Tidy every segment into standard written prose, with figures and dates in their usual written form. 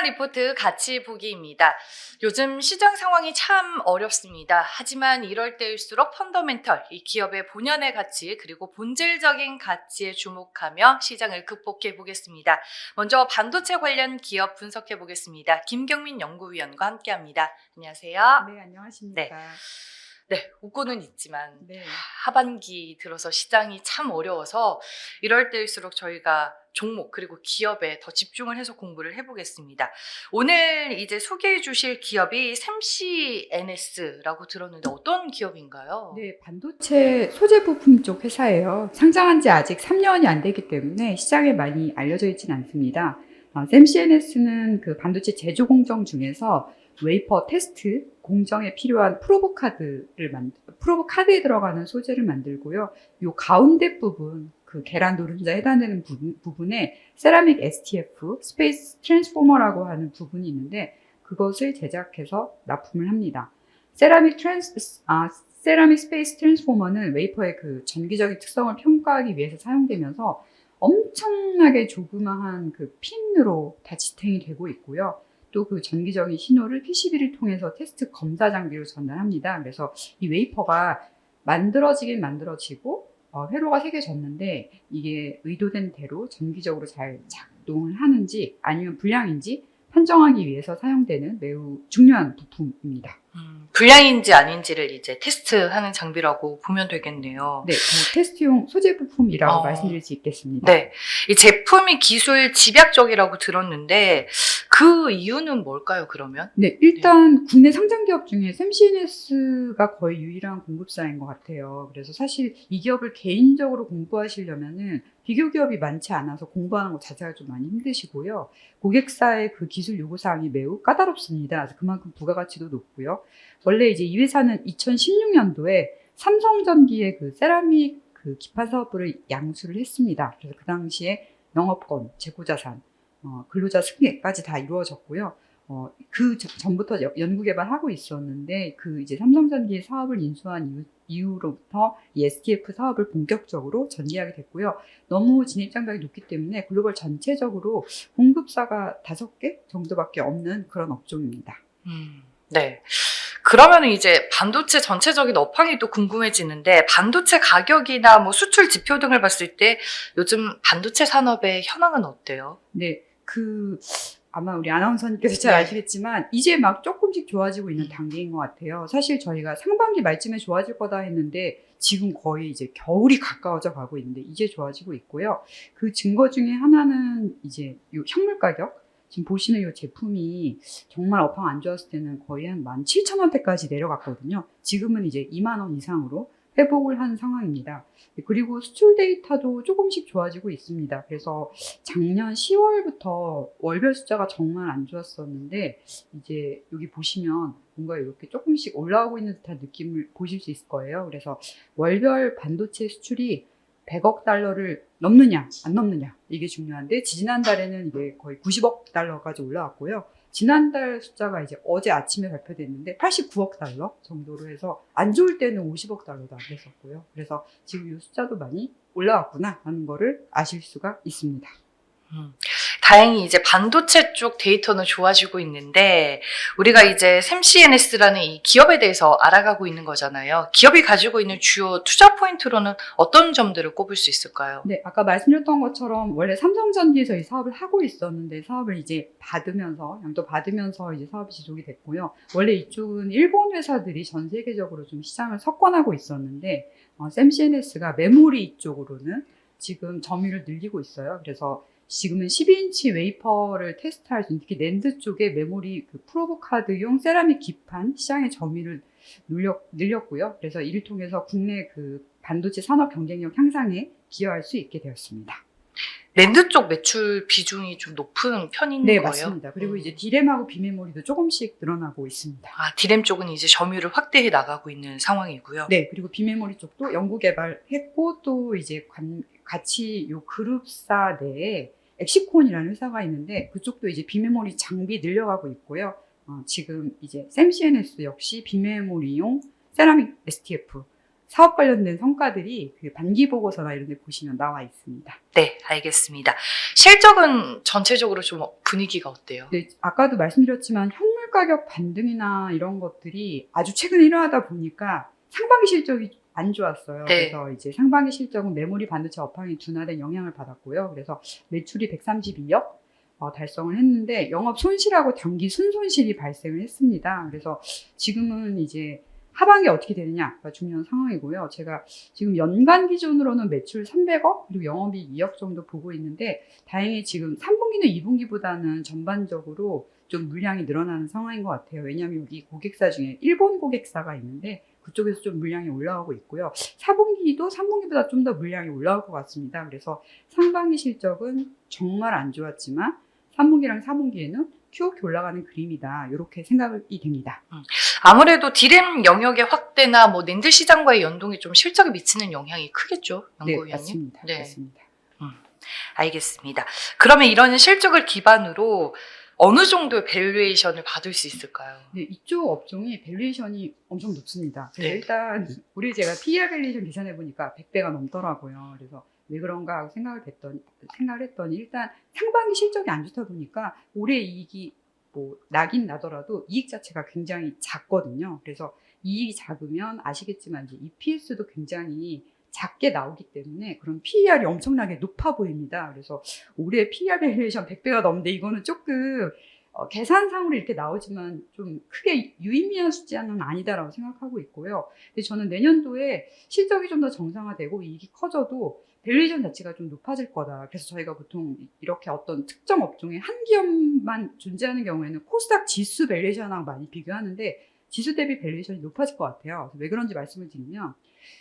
중요한 리포트 같이 보기입니다. 요즘 시장 상황이 참 어렵습니다. 하지만 이럴 때일수록 펀더멘털, 이 기업의 본연의 가치 그리고 본질적인 가치에 주목하며 시장을 극복해 보겠습니다. 먼저 반도체 관련 기업 분석해 보겠습니다. 김경민 연구위원과 함께합니다. 안녕하세요. 네, 안녕하십니까. 네, 웃고는 있지만 네. 하반기 들어서 시장이 참 어려워서 이럴 때일수록 저희가 종목 그리고 기업에 더 집중을 해서 공부를 해보겠습니다. 오늘 이제 소개해 주실 기업이 샘시NS라고 들었는데 어떤 기업인가요? 네, 반도체 소재 부품 쪽 회사예요. 상장한 지 아직 3년이 안 되기 때문에 시장에 많이 알려져 있진 않습니다. 샘시NS는 그 반도체 제조 공정 중에서 웨이퍼 테스트 공정에 필요한 프로브 카드에 들어가는 소재를 만들고요. 요 가운데 부분, 그 계란 노른자 해당되는 부분에 세라믹 STF, 스페이스 트랜스포머라고 하는 부분이 있는데 그것을 제작해서 납품을 합니다. 세라믹 스페이스 트랜스포머는 웨이퍼의 그 전기적인 특성을 평가하기 위해서 사용되면서 엄청나게 조그마한 그 핀으로 다 지탱이 되고 있고요. 또 그 전기적인 신호를 PCB를 통해서 테스트 검사 장비로 전달합니다. 그래서 이 웨이퍼가 만들어지긴 만들어지고 회로가 새겨졌는데 이게 의도된 대로 전기적으로 잘 작동을 하는지 아니면 불량인지 판정하기 위해서 사용되는 매우 중요한 부품입니다. 불량인지 아닌지를 이제 테스트하는 장비라고 보면 되겠네요. 네, 테스트용 소재 부품이라고 말씀드릴 수 있겠습니다. 네, 이 제품이 기술 집약적이라고 들었는데 그 이유는 뭘까요, 그러면? 네, 일단 국내 상장 기업 중에 샘시NS가 거의 유일한 공급사인 것 같아요. 그래서 사실 이 기업을 개인적으로 공부하시려면은 비교 기업이 많지 않아서 공부하는 것 자체가 좀 많이 힘드시고요. 고객사의 그 기술 요구사항이 매우 까다롭습니다. 그래서 그만큼 부가가치도 높고요. 원래 이제 이 회사는 2016년도에 삼성전기의 그 세라믹 그 기판 사업부를 양수를 했습니다. 그래서 그 당시에 영업권, 재고자산, 근로자 승계까지 다 이루어졌고요. 그 전부터 연구개발하고 있었는데, 그 이제 삼성전기 사업을 인수한 이후로부터 이 STF 사업을 본격적으로 전개하게 됐고요. 너무 진입장벽이 높기 때문에 글로벌 전체적으로 공급사가 5개 정도밖에 없는 그런 업종입니다. 네. 그러면 이제 반도체 전체적인 업황이 또 궁금해지는데 반도체 가격이나 뭐 수출 지표 등을 봤을 때 요즘 반도체 산업의 현황은 어때요? 네, 아마 우리 아나운서님께서 잘 아시겠지만 이제 막 조금씩 좋아지고 있는 단계인 것 같아요. 사실 저희가 상반기 말쯤에 좋아질 거다 했는데 지금 거의 이제 겨울이 가까워져 가고 있는데 이제 좋아지고 있고요. 그 증거 중에 하나는 이제 요 현물 가격. 지금 보시는 이 제품이 정말 업황 안 좋았을 때는 거의 한 17,000원대까지 내려갔거든요. 지금은 이제 2만 원 이상으로 회복을 한 상황입니다. 그리고 수출 데이터도 조금씩 좋아지고 있습니다. 그래서 작년 10월부터 월별 숫자가 정말 안 좋았었는데 이제 여기 보시면 뭔가 이렇게 조금씩 올라오고 있는 듯한 느낌을 보실 수 있을 거예요. 그래서 월별 반도체 수출이 100억 달러를 넘느냐 안 넘느냐 이게 중요한데 지난달에는 이게 거의 90억 달러까지 올라왔고요. 지난달 숫자가 이제 어제 아침에 발표됐는데 89억 달러 정도로 해서 안 좋을 때는 50억 달러도 안 됐었고요. 그래서 지금 이 숫자도 많이 올라왔구나 하는 거를 아실 수가 있습니다. 다행히 이제 반도체 쪽 데이터는 좋아지고 있는데 우리가 이제 샘시NS라는 이 기업에 대해서 알아가고 있는 거잖아요. 기업이 가지고 있는 주요 투자 포인트로는 어떤 점들을 꼽을 수 있을까요? 네, 아까 말씀드렸던 것처럼 원래 삼성전기에서 이 사업을 하고 있었는데 사업을 이제 양도 받으면서 이제 사업이 지속이 됐고요. 원래 이쪽은 일본 회사들이 전 세계적으로 좀 시장을 석권하고 있었는데 샘시NS가 메모리 이쪽으로는 지금 점유율을 늘리고 있어요. 그래서 지금은 12인치 웨이퍼를 테스트할 수 있는 특히 낸드 쪽에 메모리 그 프로브 카드용 세라믹 기판 시장의 점유율을 늘렸고요. 그래서 이를 통해서 국내 그 반도체 산업 경쟁력 향상에 기여할 수 있게 되었습니다. 낸드 쪽 매출 비중이 좀 높은 편인 네, 거예요? 맞습니다. 그리고 이제 디램하고 비메모리도 조금씩 늘어나고 있습니다. 디램 쪽은 이제 점유율을 확대해 나가고 있는 상황이고요. 네, 그리고 비메모리 쪽도 연구 개발했고 또 이제 같이 요 그룹사 내에 엑시콘이라는 회사가 있는데 그쪽도 이제 비메모리 장비 늘려가고 있고요. 지금 이제 샘시NS 역시 비메모리용 세라믹 STF 사업 관련된 성과들이 그 반기 보고서나 이런 데 보시면 나와 있습니다. 네, 알겠습니다. 실적은 전체적으로 좀 분위기가 어때요? 네, 아까도 말씀드렸지만 현물 가격 반등이나 이런 것들이 아주 최근에 일어나다 보니까 상반기 실적이 안 좋았어요. 네. 그래서 이제 상반기 실적은 메모리 반도체 업황이 둔화된 영향을 받았고요. 그래서 매출이 132억 달성을 했는데 영업 손실하고 당기 순손실이 발생을 했습니다. 그래서 지금은 이제 하반기 어떻게 되느냐가 중요한 상황이고요. 제가 지금 연간 기준으로는 매출 300억 그리고 영업이익 2억 정도 보고 있는데 다행히 지금 3분기는 2분기보다는 전반적으로 좀 물량이 늘어나는 상황인 것 같아요. 왜냐하면 여기 고객사 중에 일본 고객사가 있는데 그쪽에서 좀 물량이 올라가고 있고요. 4분기도 3분기보다 좀 더 물량이 올라올 것 같습니다. 그래서 상반기 실적은 정말 안 좋았지만 3분기랑 4분기에는 QoQ 올라가는 그림이다. 이렇게 생각이 됩니다. 아무래도 디램 영역의 확대나 뭐 낸드 시장과의 연동이 좀 실적에 미치는 영향이 크겠죠, 네, 연구위원님? 맞습니다. 네. 맞습니다. 알겠습니다. 그러면 이런 실적을 기반으로 어느 정도의 밸류에이션을 받을 수 있을까요? 네, 이쪽 업종이 밸류에이션이 엄청 높습니다. 그래서 네. 일단 우리 제가 PER 밸류에이션 계산해 보니까 100배가 넘더라고요. 그래서 왜 그런가 하고 생각을 했더니 일단 상반기 실적이 안 좋다 보니까 올해 이익이 뭐 나긴 나더라도 이익 자체가 굉장히 작거든요. 그래서 이익이 작으면 아시겠지만 이제 EPS도 굉장히 작게 나오기 때문에 그런 PER이 엄청나게 높아 보입니다. 그래서 올해 PER 밸류에이션 100배가 넘는데 이거는 조금 계산상으로 이렇게 나오지만 좀 크게 유의미한 숫자는 아니다라고 생각하고 있고요. 근데 저는 내년도에 실적이 좀 더 정상화되고 이익이 커져도 밸류에이션 자체가 좀 높아질 거다. 그래서 저희가 보통 이렇게 어떤 특정 업종에 한 기업만 존재하는 경우에는 코스닥 지수 밸류에이션하고 많이 비교하는데 지수 대비 밸류에이션이 높아질 것 같아요. 그래서 왜 그런지 말씀을 드리면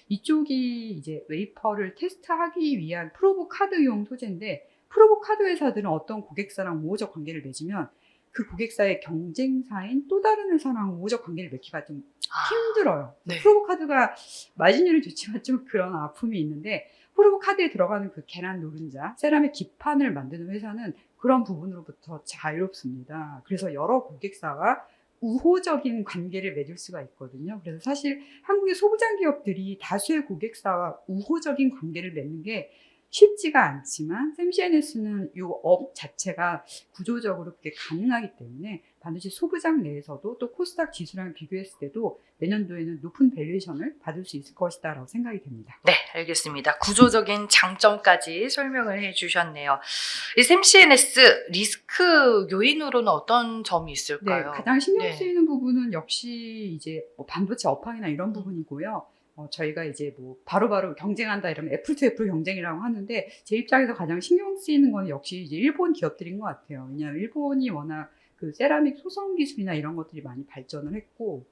이쪽이 이제 웨이퍼를 테스트하기 위한 프로브 카드용 소재인데 프로브 카드 회사들은 어떤 고객사랑 우호적 관계를 맺으면 그 고객사의 경쟁사인 또 다른 회사랑 우호적 관계를 맺기가 좀 힘들어요. 네. 프로브 카드가 마진율은 좋지만 좀 그런 아픔이 있는데 프로브 카드에 들어가는 그 계란 노른자, 세라믹 기판을 만드는 회사는 그런 부분으로부터 자유롭습니다. 그래서 여러 고객사와 우호적인 관계를 맺을 수가 있거든요. 그래서 사실 한국의 소부장 기업들이 다수의 고객사와 우호적인 관계를 맺는 게 쉽지가 않지만 샘CNS는 이 업 자체가 구조적으로 그게 가능하기 때문에 반드시 소부장 내에서도 또 코스닥 지수랑 비교했을 때도 내년도에는 높은 밸류에이션을 받을 수 있을 것이다 라고 생각이 됩니다. 네, 알겠습니다. 구조적인 장점까지 설명을 해주셨네요. 이 샘CNS 리스크 요인으로는 어떤 점이 네, 있을까요? 가장 신경 네. 쓰이는 부분은 역시 이제 뭐 반도체 업황이나 이런 부분이고요. 저희가 이제 뭐 바로바로 경쟁한다 이러면 애플 투 애플 경쟁이라고 하는데 제 입장에서 가장 신경 쓰이는 건 역시 이제 일본 기업들인 것 같아요. 왜냐하면 일본이 워낙 그 세라믹 소성 기술이나 이런 것들이 많이 발전을 했고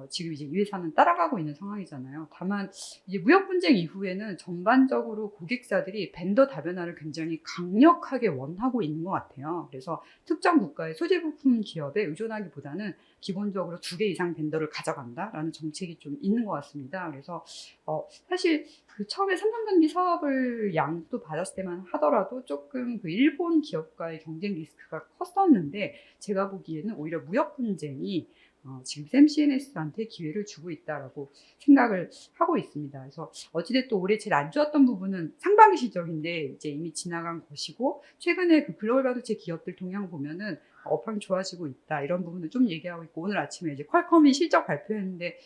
지금 이제 이 회사는 따라가고 있는 상황이잖아요. 다만 이제 무역 분쟁 이후에는 전반적으로 고객사들이 벤더 다변화를 굉장히 강력하게 원하고 있는 것 같아요. 그래서 특정 국가의 소재 부품 기업에 의존하기보다는 기본적으로 2개 이상 벤더를 가져간다라는 정책이 좀 있는 것 같습니다. 그래서 사실 그 처음에 삼성전기 사업을 양도 받았을 때만 하더라도 조금 그 일본 기업과의 경쟁 리스크가 컸었는데 제가 보기에는 오히려 무역 분쟁이 지금 샘CNS한테 기회를 주고 있다라고 생각을 하고 있습니다. 그래서 어찌됐든 올해 제일 안 좋았던 부분은 상반기 실적인데 이제 이미 지나간 것이고 최근에 그 글로벌 반도체 기업들 동향 보면은 업황이 좋아지고 있다 이런 부분을 좀 얘기하고 있고 오늘 아침에 이제 퀄컴이 실적 발표했는데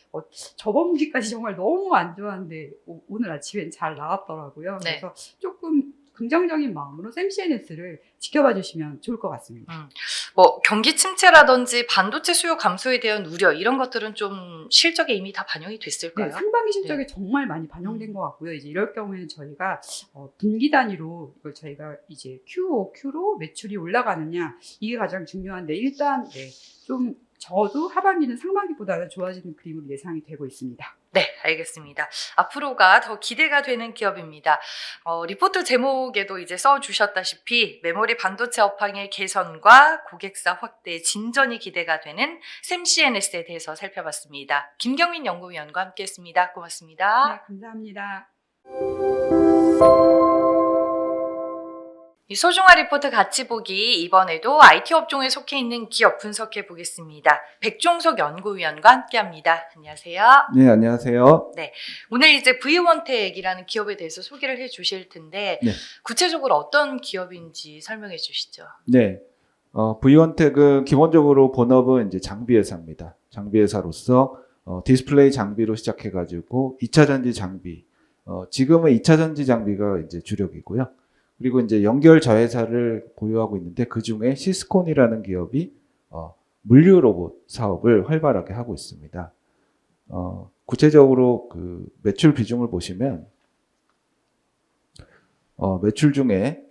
저번 분기까지 정말 너무 안 좋았는데 오늘 아침엔 잘 나왔더라고요. 네. 그래서 조금 긍정적인 마음으로 샘CNS를 지켜봐 주시면 좋을 것 같습니다. 뭐 경기 침체라든지 반도체 수요 감소에 대한 우려 이런 것들은 좀 실적에 이미 다 반영이 됐을까요? 네, 상반기 실적에 정말 많이 반영된 것 같고요. 이제 이럴 경우에는 저희가 분기 단위로 이걸 저희가 이제 QoQ로 매출이 올라가느냐 이게 가장 중요한데 일단 좀 저도 하반기는 상반기보다는 좋아지는 그림으로 예상이 되고 있습니다. 네, 알겠습니다. 앞으로가 더 기대가 되는 기업입니다. 리포트 제목에도 이제 써주셨다시피 메모리 반도체 업황의 개선과 고객사 확대의 진전이 기대가 되는 샘CNS에 대해서 살펴봤습니다. 김경민 연구위원과 함께했습니다. 고맙습니다. 네, 감사합니다. 이 소중한 리포트 같이 보기 이번에도 IT 업종에 속해 있는 기업 분석해 보겠습니다. 백종석 연구위원과 함께합니다. 안녕하세요. 네, 안녕하세요. 오늘 이제 V원택이라는 기업에 대해서 소개를 해주실 텐데 네. 구체적으로 어떤 기업인지 설명해 주시죠. 네, V원택은 기본적으로 본업은 이제 장비 회사입니다. 장비 회사로서 디스플레이 장비로 시작해가지고 2차 전지 장비, 지금은 2차 전지 장비가 이제 주력이고요. 그리고 이제 연결 자회사를 보유하고 있는데 그 중에 시스콘이라는 기업이 물류 로봇 사업을 활발하게 하고 있습니다. 구체적으로 그 매출 비중을 보시면 매출 중에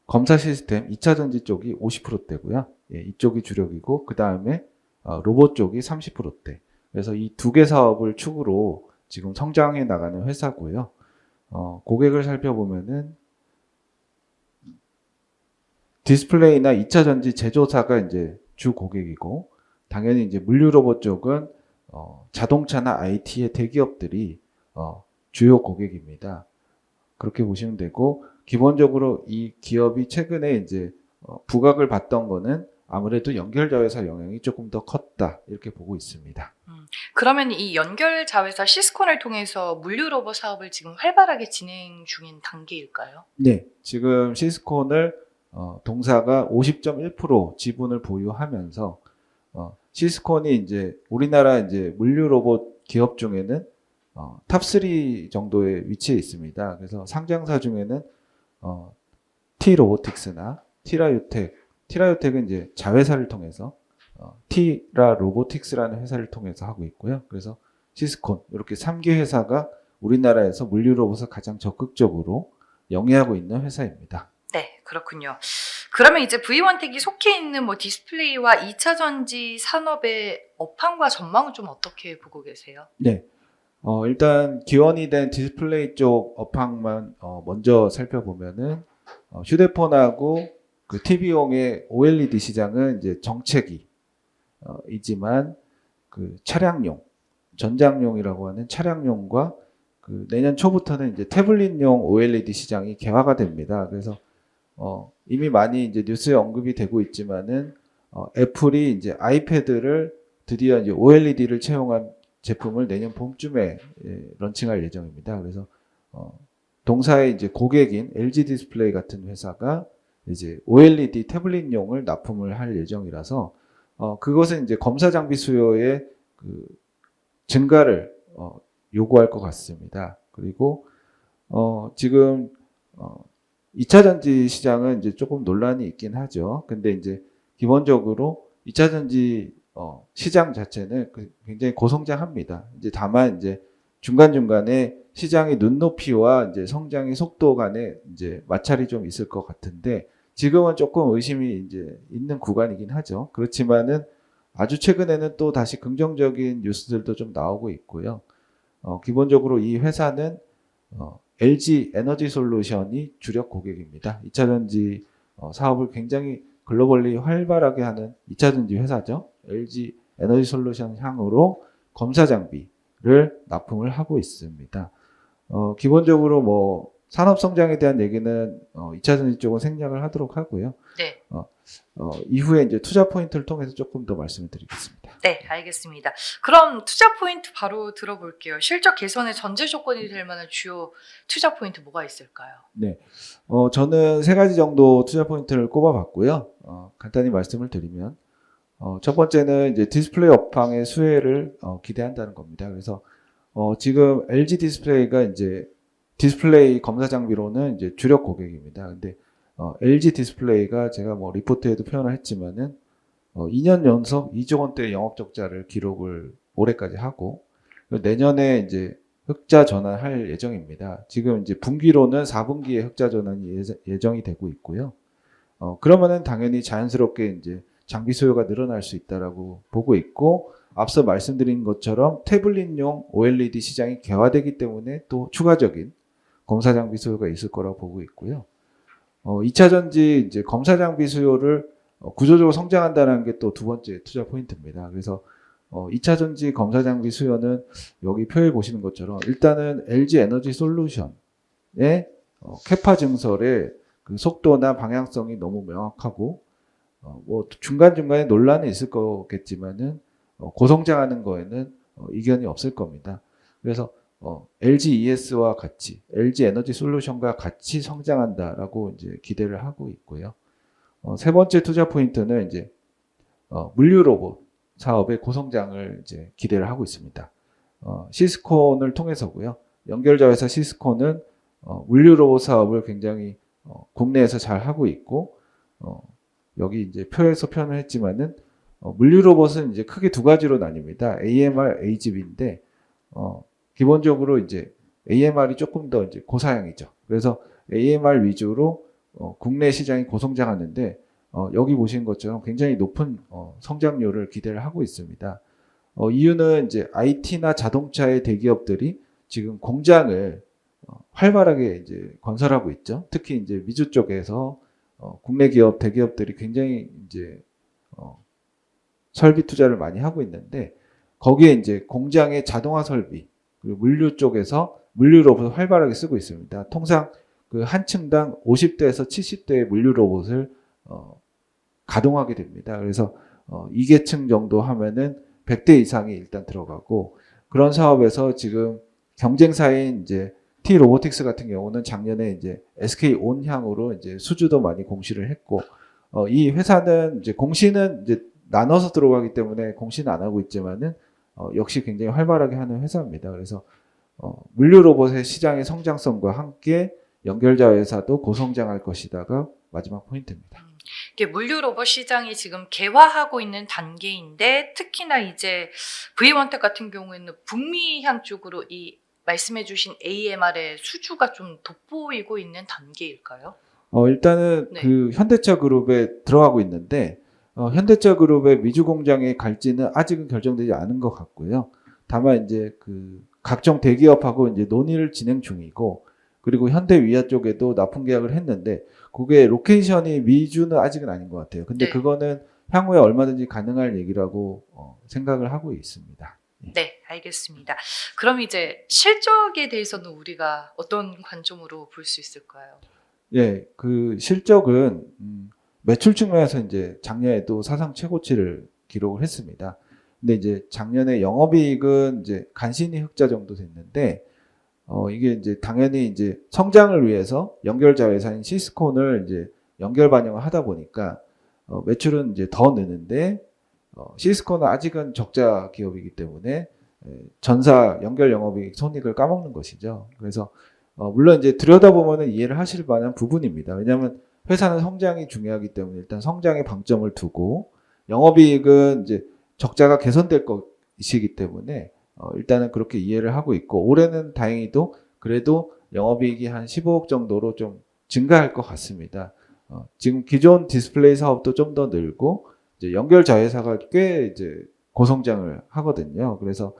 검사 시스템 2차 전지 쪽이 50%대고요. 예, 이쪽이 주력이고 그 다음에 로봇 쪽이 30%대. 그래서 이 두 개 사업을 축으로 지금 성장해 나가는 회사고요. 고객을 살펴보면은 디스플레이나 2차 전지 제조사가 이제 주 고객이고 당연히 이제 물류 로봇 쪽은 자동차나 IT의 대기업들이 주요 고객입니다. 그렇게 보시면 되고 기본적으로 이 기업이 최근에 이제 부각을 받던 거는 아무래도 연결자회사 영향이 조금 더 컸다 이렇게 보고 있습니다. 그러면 이 연결 자회사 시스콘을 통해서 물류 로봇 사업을 지금 활발하게 진행 중인 단계일까요? 네, 지금 시스콘을 동사가 50.1% 지분을 보유하면서 시스콘이 이제 우리나라 이제 물류 로봇 기업 중에는 탑3 정도의 위치에 있습니다. 그래서 상장사 중에는 T 로보틱스나 티라유텍은 이제 자회사를 통해서 티라 로보틱스라는 회사를 통해서 하고 있고요. 그래서 시스콘 이렇게 3개 회사가 우리나라에서 물류 로봇을 가장 적극적으로 영위하고 있는 회사입니다. 네, 그렇군요. 그러면 이제 V원택이 속해 있는 뭐 디스플레이와 2차 전지 산업의 업황과 전망은 좀 어떻게 보고 계세요? 네. 일단 기원이 된 디스플레이 쪽 업황만 먼저 살펴보면은 휴대폰하고 그 TV용의 OLED 시장은 이제 정체기 이지만 그 차량용, 전장용이라고 하는 차량용과 그 내년 초부터는 이제 태블릿용 OLED 시장이 개화가 됩니다. 그래서 이미 많이 이제 뉴스에 언급이 되고 있지만은 애플이 이제 아이패드를 드디어 이제 OLED를 채용한 제품을 내년 봄쯤에 런칭할 예정입니다. 그래서 동사의 이제 고객인 LG 디스플레이 같은 회사가 이제 OLED 태블릿용을 납품을 할 예정이라서 그것은 이제 검사 장비 수요의 그 증가를 요구할 것 같습니다. 그리고 지금 2차 전지 시장은 이제 조금 논란이 있긴 하죠. 근데 이제 기본적으로 2차 전지 시장 자체는 굉장히 고성장합니다. 이제 다만 이제 중간중간에 시장의 눈높이와 이제 성장의 속도 간에 이제 마찰이 좀 있을 것 같은데 지금은 조금 의심이 이제 있는 구간이긴 하죠. 그렇지만은 아주 최근에는 또 다시 긍정적인 뉴스들도 좀 나오고 있고요. 기본적으로 이 회사는 LG 에너지 솔루션이 주력 고객입니다. 2차 전지 사업을 굉장히 글로벌리 활발하게 하는 2차 전지 회사죠. LG 에너지 솔루션 향으로 검사 장비를 납품을 하고 있습니다. 기본적으로 뭐 산업 성장에 대한 얘기는 2차 전지 쪽은 생략을 하도록 하고요. 네. 이후에 이제 투자 포인트를 통해서 조금 더 말씀을 드리겠습니다. 네, 알겠습니다. 그럼 투자 포인트 바로 들어볼게요. 실적 개선의 전제 조건이 될 만한 주요 투자 포인트 뭐가 있을까요? 네. 저는 세 가지 정도 투자 포인트를 꼽아봤고요. 간단히 말씀을 드리면, 첫 번째는 이제 디스플레이 업황의 수혜를 기대한다는 겁니다. 그래서, 지금 LG 디스플레이가 이제 디스플레이 검사 장비로는 이제 주력 고객입니다. 근데, LG 디스플레이가 제가 뭐 리포트에도 표현을 했지만은, 2년 연속 2조 원대 영업 적자를 기록을 올해까지 하고, 내년에 이제 흑자 전환할 예정입니다. 지금 이제 분기로는 4분기에 흑자 전환이 예정이 되고 있고요. 그러면은 당연히 자연스럽게 이제 장비 수요가 늘어날 수 있다라고 보고 있고, 앞서 말씀드린 것처럼 태블릿용 OLED 시장이 개화되기 때문에 또 추가적인 검사 장비 수요가 있을 거라고 보고 있고요. 2차 전지 이제 검사 장비 수요를 구조적으로 성장한다는 게 또 두 번째 투자 포인트입니다. 그래서 2차 전지 검사 장비 수요는 여기 표에 보시는 것처럼 일단은 LG 에너지 솔루션의 캐파 증설에 그 속도나 방향성이 너무 명확하고 뭐 중간중간에 논란이 있을 거겠지만은 고성장하는 거에는 이견이 없을 겁니다. 그래서 LG ES와 같이 LG 에너지 솔루션과 같이 성장한다라고 이제 기대를 하고 있고요. 세 번째 투자 포인트는 이제 물류 로봇 사업의 고성장을 이제 기대를 하고 있습니다. 시스콘을 통해서고요. 연결자 회사 시스콘은 물류 로봇 사업을 굉장히 국내에서 잘 하고 있고 여기 이제 표에서 표현을 했지만은 물류 로봇은 이제 크게 두 가지로 나뉩니다. AMR, AGV인데 기본적으로 이제 AMR이 조금 더 이제 고사양이죠. 그래서 AMR 위주로 국내 시장이 고성장하는데 여기 보신 것처럼 굉장히 높은 성장률을 기대를 하고 있습니다. 이유는 이제 IT나 자동차의 대기업들이 지금 공장을 활발하게 이제 건설하고 있죠. 특히 이제 미주 쪽에서 국내 기업 대기업들이 굉장히 이제 설비 투자를 많이 하고 있는데 거기에 이제 공장의 자동화 설비 그리고 물류 쪽에서 물류 로봇을 활발하게 쓰고 있습니다. 통상 그 한 층당 50대에서 70대의 물류 로봇을 가동하게 됩니다. 그래서 2계층 정도 하면은 100대 이상이 일단 들어가고 그런 사업에서 지금 경쟁사인 이제 T 로보틱스 같은 경우는 작년에 이제 SK 온향으로 이제 수주도 많이 공시를 했고 이 회사는 이제 공시는 이제 나눠서 들어가기 때문에 공시는 안 하고 있지만은 역시 굉장히 활발하게 하는 회사입니다. 그래서 물류 로봇의 시장의 성장성과 함께 연결자 회사도 고성장할 것이다가 마지막 포인트입니다. 이게 물류 로봇 시장이 지금 개화하고 있는 단계인데 특히나 이제 V원텍 같은 경우에는 북미향 쪽으로 이 말씀해주신 AMR의 수주가 좀 돋보이고 있는 단계일까요? 일단은 네. 그 현대차 그룹에 들어가고 있는데 현대차 그룹의 미주 공장에 갈지는 아직은 결정되지 않은 것 같고요. 다만 이제 그 각종 대기업하고 이제 논의를 진행 중이고 그리고 현대 위아 쪽에도 납품 계약을 했는데 그게 로케이션이 미주는 아직은 아닌 것 같아요. 근데 네. 그거는 향후에 얼마든지 가능할 얘기라고 생각을 하고 있습니다. 네, 알겠습니다. 그럼 이제 실적에 대해서는 우리가 어떤 관점으로 볼 수 있을까요? 예, 그 실적은 매출 측면에서 이제 작년에도 사상 최고치를 기록을 했습니다. 근데 이제 작년에 영업이익은 이제 간신히 흑자 정도 됐는데 이게 이제 당연히 이제 성장을 위해서 연결자 회사인 시스콘을 이제 연결 반영을 하다 보니까 매출은 이제 더 느는데 시스콘은 아직은 적자 기업이기 때문에 전사 연결 영업이익 손익을 까먹는 것이죠. 그래서 물론 이제 들여다보면 이해를 하실 만한 부분입니다. 왜냐하면 회사는 성장이 중요하기 때문에 일단 성장에 방점을 두고 영업이익은 이제 적자가 개선될 것이기 때문에 일단은 그렇게 이해를 하고 있고 올해는 다행히도 그래도 영업이익이 한 15억 정도로 좀 증가할 것 같습니다. 지금 기존 디스플레이 사업도 좀 더 늘고 이제 연결 자회사가 꽤 이제 고성장을 하거든요. 그래서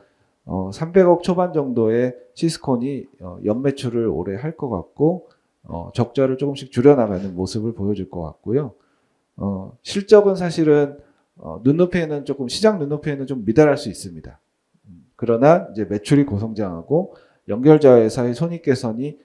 300억 초반 정도의 시스콘이 연매출을 올해 할 것 같고 적자를 조금씩 줄여나가는 모습을 보여줄 것 같고요. 실적은 사실은 눈높이에는 조금 시장 눈높이에는 좀 미달할 수 있습니다. 그러나 이제 매출이 고성장하고 연결자 회사의 손익 개선이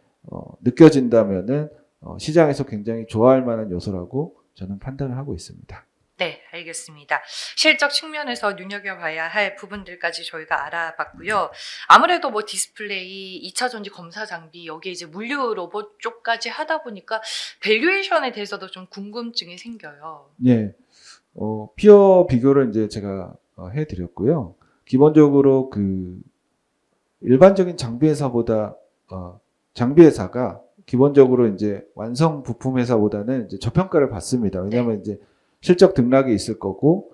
느껴진다면은 시장에서 굉장히 좋아할 만한 요소라고 저는 판단을 하고 있습니다. 네, 알겠습니다. 실적 측면에서 눈여겨봐야 할 부분들까지 저희가 알아봤고요. 아무래도 뭐 디스플레이, 2차 전지 검사 장비, 여기에 이제 물류 로봇 쪽까지 하다 보니까 밸류에이션에 대해서도 좀 궁금증이 생겨요. 예, 피어 비교를 이제 제가 해드렸고요. 기본적으로 그 일반적인 장비 회사보다 장비 회사가 기본적으로 이제 완성 부품 회사보다는 이제 저평가를 받습니다. 왜냐하면 이제 실적 등락이 있을 거고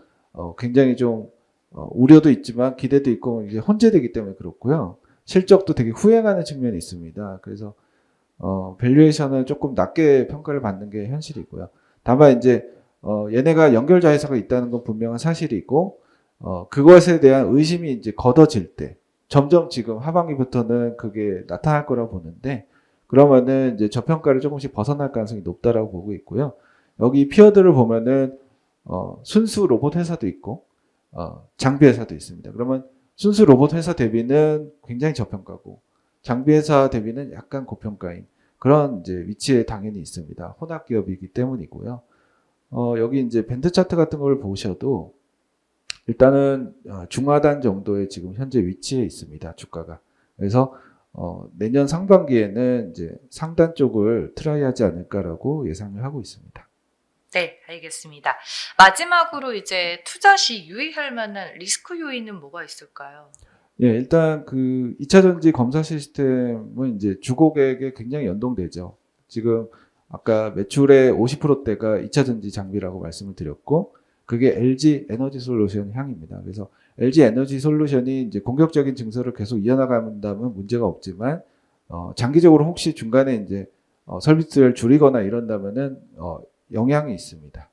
굉장히 좀 우려도 있지만 기대도 있고 이제 혼재되기 때문에 그렇고요. 실적도 되게 후행하는 측면이 있습니다. 그래서 밸류에이션을 조금 낮게 평가를 받는 게 현실이고요. 다만 이제 얘네가 연결자 회사가 있다는 건 분명한 사실이고 그것에 대한 의심이 이제 걷어질 때 점점 지금 하반기부터는 그게 나타날 거라고 보는데 그러면은 이제 저평가를 조금씩 벗어날 가능성이 높다라고 보고 있고요. 여기 피어들을 보면은 순수 로봇 회사도 있고 장비 회사도 있습니다. 그러면 순수 로봇 회사 대비는 굉장히 저평가고 장비 회사 대비는 약간 고평가인 그런 이제 위치에 당연히 있습니다. 혼합 기업이기 때문이고요. 여기 이제 밴드 차트 같은 걸 보셔도 일단은 중하단 정도의 지금 현재 위치에 있습니다. 주가가. 그래서 내년 상반기에는 이제 상단 쪽을 트라이하지 않을까라고 예상을 하고 있습니다. 네, 알겠습니다. 마지막으로 이제 투자 시 유의할 만한 리스크 요인은 뭐가 있을까요? 예, 일단 그 2차 전지 검사 시스템은 이제 주고객에 굉장히 연동되죠. 지금 아까 매출의 50%대가 2차 전지 장비라고 말씀을 드렸고, 그게 LG 에너지 솔루션 향입니다. 그래서 LG 에너지 솔루션이 이제 공격적인 증설을 계속 이어나간다면 문제가 없지만, 장기적으로 혹시 중간에 이제 서비스를 줄이거나 이런다면은 영향이 있습니다.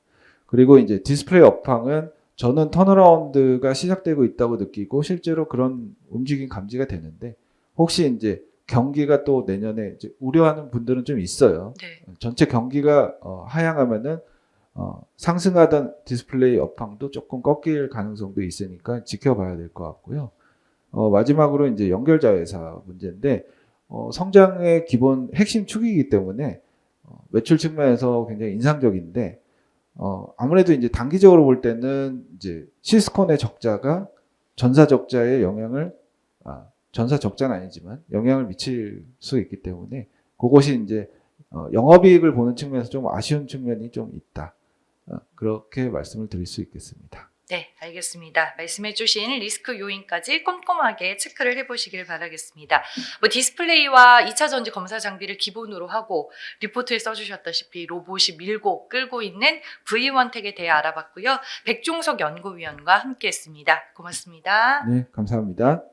그리고 이제 디스플레이 업황은 저는 턴어라운드가 시작되고 있다고 느끼고 실제로 그런 움직임 감지가 되는데, 혹시 이제 경기가 또 내년에 이제 우려하는 분들은 좀 있어요. 네. 전체 경기가 하향하면은 상승하던 디스플레이 업황도 조금 꺾일 가능성도 있으니까 지켜봐야 될 것 같고요. 마지막으로 이제 연결자회사 문제인데, 성장의 기본 핵심 축이기 때문에 매출 측면에서 굉장히 인상적인데, 아무래도 이제 단기적으로 볼 때는 이제 시스콘의 적자가 전사 적자에 영향을, 전사 적자는 아니지만 영향을 미칠 수 있기 때문에 그것이 이제 영업이익을 보는 측면에서 좀 아쉬운 측면이 좀 있다. 그렇게 말씀을 드릴 수 있겠습니다. 네, 알겠습니다. 말씀해주신 리스크 요인까지 꼼꼼하게 체크를 해보시길 바라겠습니다. 디스플레이와 2차 전지 검사 장비를 기본으로 하고 리포트에 써주셨다시피 로봇이 밀고 끌고 있는 V1텍에 대해 알아봤고요. 백종석 연구위원과 함께했습니다. 고맙습니다. 네, 감사합니다.